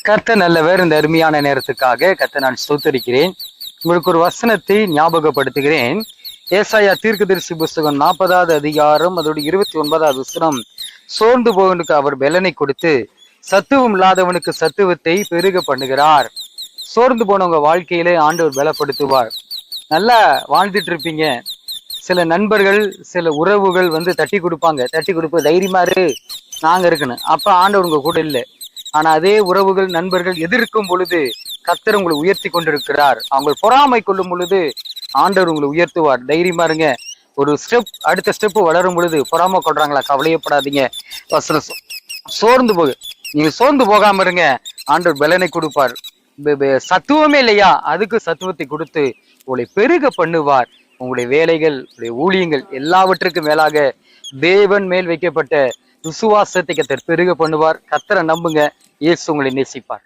கர்த்தர் நல்லவர். இந்த அருமையான நேரத்துக்காக கர்த்தர் நான் ஸ்தோத்தரிக்கிறேன். உங்களுக்கு ஒரு வசனத்தை ஞாபகப்படுத்துகிறேன். ஏசாயா தீர்க்கதரிசி புஸ்தகம் 40வது அதிகாரம் அதோட 29வது வசனம். சோர்ந்து போவனுக்கு அவர் பலனை கொடுத்து சத்துவம் இல்லாதவனுக்கு சத்துவத்தை பெருக பண்ணுகிறார். சோர்ந்து போனவங்க வாழ்க்கையிலே ஆண்டவர் பலப்படுத்துவார். நல்லா வாழ்ந்துட்டு இருப்பீங்க, சில நண்பர்கள் சில உறவுகள் தட்டி கொடுப்பாங்க, தட்டி கொடுப்ப தைரியமா இரு நாங்க இருக்கணும். அப்ப ஆண்டவர் உங்க கூட இல்லை. ஆனா அதே உறவுகள் நண்பர்கள் எதிர்க்கும் பொழுது கர்த்தர் உங்களை உயர்த்தி கொண்டிருக்கிறார். அவங்க பொறாமை கொள்ளும் பொழுது ஆண்டவர் உங்களை உயர்த்துவார். தைரியமா இருங்க. ஒரு ஸ்டெப் அடுத்த ஸ்டெப் வளரும் பொழுது பொறாமை கொள்றாங்களா, கவலையப்படாதீங்க. சோர்ந்து போகு, நீங்க சோர்ந்து போகாம இருங்க. ஆண்டவர் பலனை கொடுப்பார். சத்துவமே இல்லையா, அதுக்கு சத்துவத்தை கொடுத்து உங்களை பெருக பண்ணுவார். உங்களுடைய வேலைகள், உங்களுடைய ஊழியங்கள் எல்லாவற்றுக்கும் மேலாக தேவன் மேல் வைக்கப்பட்ட விசுவாசத்தை கர்த்தர் பெருக பண்ணுவார். கர்த்தரை நம்புங்க. இயேசு உங்களை நேசிப்பார்.